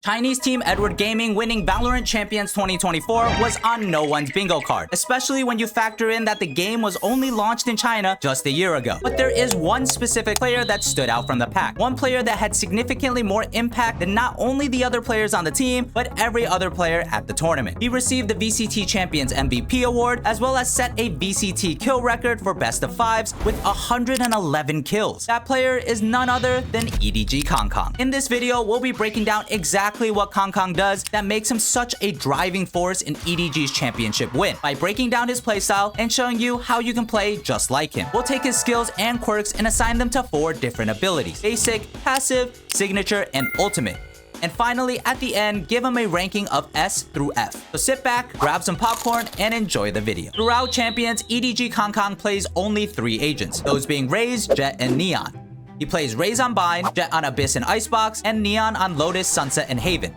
Chinese team Edward Gaming winning Valorant Champions 2024 was on no one's bingo card, especially when you factor in that the game was only launched in China just a year ago. But there is one specific player that stood out from the pack, one player that had significantly more impact than not only the other players on the team, but every other player at the tournament. He received the VCT Champions MVP award, as well as set a VCT kill record for best of fives with 111 kills. That player is none other than EDG Kongkong. In this video, we'll be breaking down exactly what Kongkong does that makes him such a driving force in EDG's championship win, by breaking down his playstyle and showing you how you can play just like him. We'll take his skills and quirks and assign them to 4 different abilities: basic, passive, signature, and ultimate. And finally, at the end, give him a ranking of S through F. So sit back, grab some popcorn, and enjoy the video. Throughout Champions, EDG Kongkong plays only 3 agents, those being Raze, Jett, and Neon. He plays Raze on Bind, Jett on Abyss and Icebox, and Neon on Lotus, Sunset, and Haven.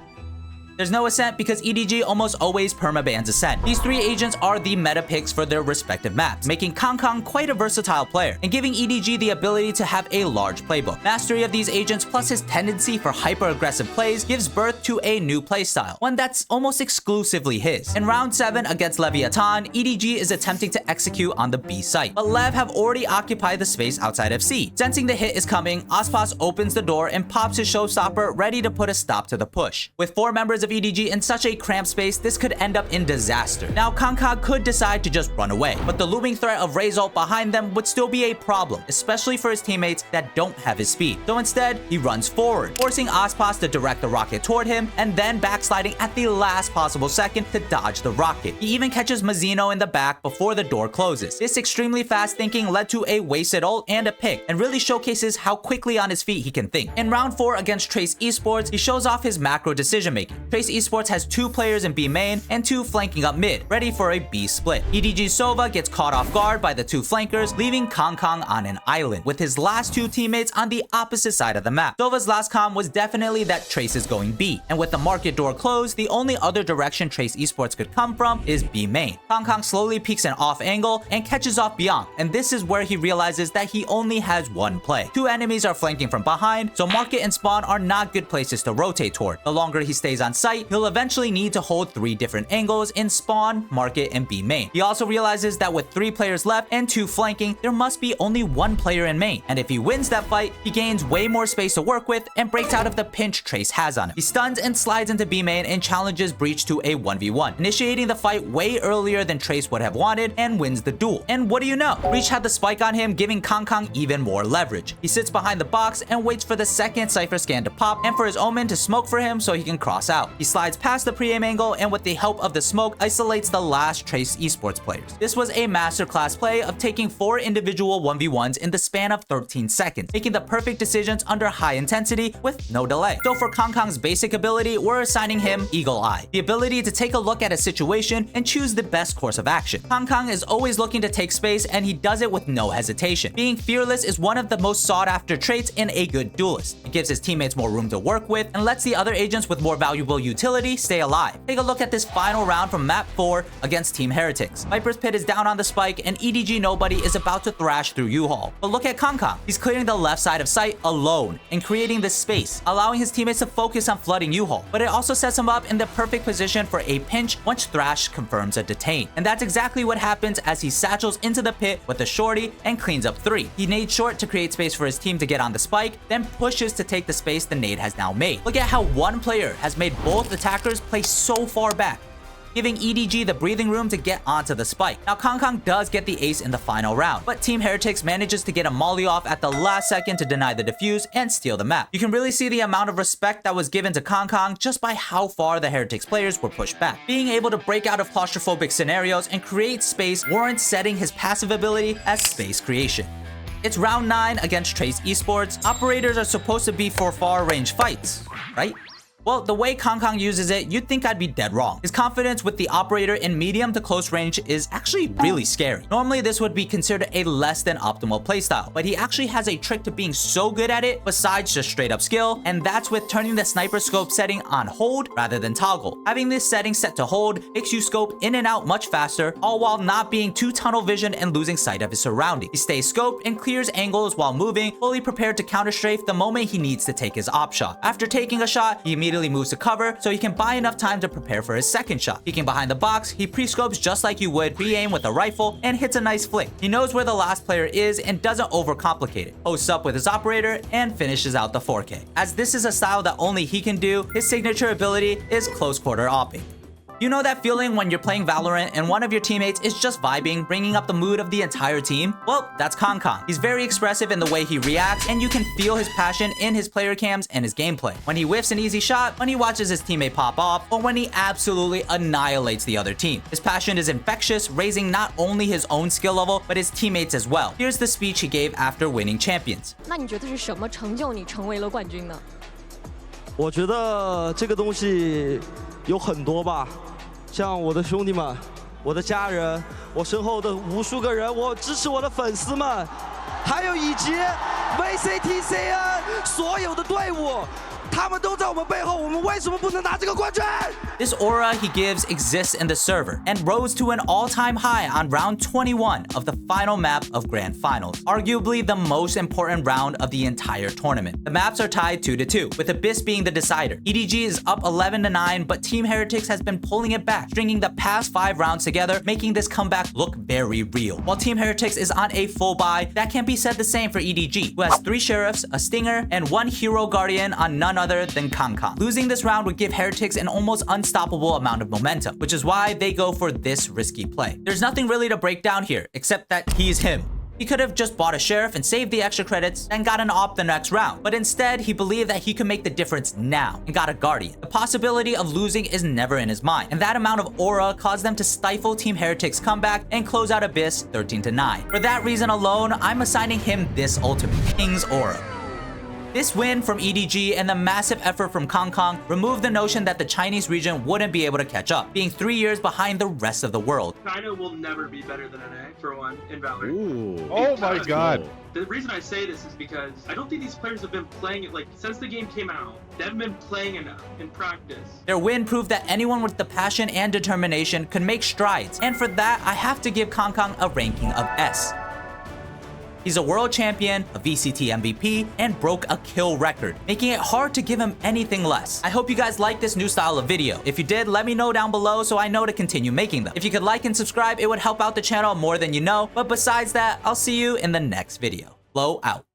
There's no Ascent because EDG almost always permabans Ascent. These 3 agents are the meta picks for their respective maps, making Kongkong quite a versatile player and giving EDG the ability to have a large playbook. Mastery of these agents plus his tendency for hyper-aggressive plays gives birth to a new playstyle, one that's almost exclusively his. In round 7 against Leviathan, EDG is attempting to execute on the B site, but Lev have already occupied the space outside of C. Sensing the hit is coming, Ospas opens the door and pops his showstopper, ready to put a stop to the push. With 4 members of EDG in such a cramped space, this could end up in disaster. Now, Kongkong could decide to just run away, but the looming threat of Raze ult behind them would still be a problem, especially for his teammates that don't have his speed. So instead, he runs forward, forcing Ospas to direct the rocket toward him, and then backsliding at the last possible second to dodge the rocket. He even catches Mazino in the back before the door closes. This extremely fast thinking led to a wasted ult and a pick, and really showcases how quickly on his feet he can think. In round 4 against Trace Esports, he shows off his macro decision making. Trace Esports has 2 players in B main and 2 flanking up mid, ready for a B split. EDG Sova gets caught off guard by the 2 flankers, leaving Kongkong on an island, with his last 2 teammates on the opposite side of the map. Sova's last comm was definitely that Trace is going B, and with the market door closed, the only other direction Trace Esports could come from is B main. Kongkong slowly peeks an off angle and catches off Bianc, and this is where he realizes that he only has 1 play. 2 enemies are flanking from behind, so market and spawn are not good places to rotate toward. The longer he stays on site, he'll eventually need to hold 3 different angles in spawn, market, and B main. He also realizes that with 3 players left and 2 flanking, there must be only 1 player in main, and if he wins that fight, he gains way more space to work with and breaks out of the pinch Trace has on him. He stuns and slides into B main and challenges Breach to a 1v1, initiating the fight way earlier than Trace would have wanted and wins the duel. And what do you know? Breach had the spike on him, giving Kongkong even more leverage. He sits behind the box and waits for the second Cypher scan to pop and for his Omen to smoke for him so he can cross out. He slides past the pre-aim angle and with the help of the smoke isolates the last Trace Esports players. This was a masterclass play of taking 4 individual 1v1s in the span of 13 seconds, making the perfect decisions under high intensity with no delay. So for Kongkong's basic ability, we're assigning him Eagle Eye, the ability to take a look at a situation and choose the best course of action. Kongkong is always looking to take space and he does it with no hesitation. Being fearless is one of the most sought after traits in a good duelist. It gives his teammates more room to work with and lets the other agents with more valuable utility stay alive. Take a look at this final round from map 4 against Team Heretics. Viper's Pit is down on the spike and EDG Nobody is about to thrash through U-Haul. But look at Kongkong. He's clearing the left side of site alone and creating this space, allowing his teammates to focus on flooding U-Haul. But it also sets him up in the perfect position for a pinch once Thrash confirms a detain. And that's exactly what happens as he satchels into the pit with a shorty and cleans up 3. He nades short to create space for his team to get on the spike, then pushes to take the space the nade has now made. Look at how one player has made both attackers play so far back, giving EDG the breathing room to get onto the spike. Now, Kongkong does get the ace in the final round, but Team Heretics manages to get a molly off at the last second to deny the defuse and steal the map. You can really see the amount of respect that was given to Kongkong just by how far the Heretics players were pushed back. Being able to break out of claustrophobic scenarios and create space warrants setting his passive ability as space creation. It's round 9 against Trace Esports. Operators are supposed to be for far range fights, right? Well, the way Kongkong uses it, you'd think I'd be dead wrong. His confidence with the operator in medium to close range is actually really scary. Normally, this would be considered a less than optimal playstyle, but he actually has a trick to being so good at it besides just straight up skill, and that's with turning the sniper scope setting on hold rather than toggle. Having this setting set to hold makes you scope in and out much faster, all while not being too tunnel vision and losing sight of his surroundings. He stays scoped and clears angles while moving, fully prepared to counter strafe the moment he needs to take his op shot. After taking a shot, he immediately immediately moves to cover so he can buy enough time to prepare for his second shot. Peeking behind the box, he pre-scopes just like you would pre-aim with a rifle and hits a nice flick. He knows where the last player is and doesn't overcomplicate it. Posts up with his operator and finishes out the 4K. As this is a style that only he can do, his signature ability is close quarter opping. You know that feeling when you're playing Valorant and one of your teammates is just vibing, bringing up the mood of the entire team? Well, that's Kangkang. He's very expressive in the way he reacts, and you can feel his passion in his player cams and his gameplay. When he whiffs an easy shot, when he watches his teammate pop off, or when he absolutely annihilates the other team. His passion is infectious, raising not only his own skill level, but his teammates as well. Here's the speech he gave after winning champions. 那你觉得是什么成就你成为了冠军呢？我觉得这个东西有很多吧。 像我的兄弟们，我的家人，我身后的无数个人，我支持我的粉丝们，还有以及 VCTCN 所有的队伍，他们都在我们背后，我们为什么不能拿这个冠军？ This aura he gives exists in the server and rose to an all-time high on round 21 of the final map of Grand Finals, arguably the most important round of the entire tournament. The maps are tied 2-2, with Abyss being the decider. EDG is up 11-9, but Team Heretics has been pulling it back, stringing the past 5 rounds together, making this comeback look very real. While Team Heretics is on a full buy, that can't be said the same for EDG, who has 3 Sheriffs, a Stinger, and 1 Hero Guardian on none other than Kangkang. Losing this round would give Heretics an almost unstoppable amount of momentum, which is why they go for this risky play. There's nothing really to break down here, except that he's him. He could have just bought a Sheriff and saved the extra credits and got an op the next round, but instead he believed that he could make the difference now and got a Guardian. The possibility of losing is never in his mind, and that amount of aura caused them to stifle Team Heretics' comeback and close out Abyss 13-9. For that reason alone, I'm assigning him this ultimate, King's Aura. This win from EDG and the massive effort from Kangkang removed the notion that the Chinese region wouldn't be able to catch up, being 3 years behind the rest of the world. China will never be better than NA, for one, in Valorant. Ooh. Oh my god. The reason I say this is because I don't think these players have been playing it, like, since the game came out. They haven't been playing enough in practice. Their win proved that anyone with the passion and determination could make strides, and for that, I have to give Kangkang a ranking of S. He's a world champion, a VCT MVP, and broke a kill record, making it hard to give him anything less. I hope you guys like this new style of video. If you did, let me know down below so I know to continue making them. If you could like and subscribe, it would help out the channel more than you know. But besides that, I'll see you in the next video. Flow out.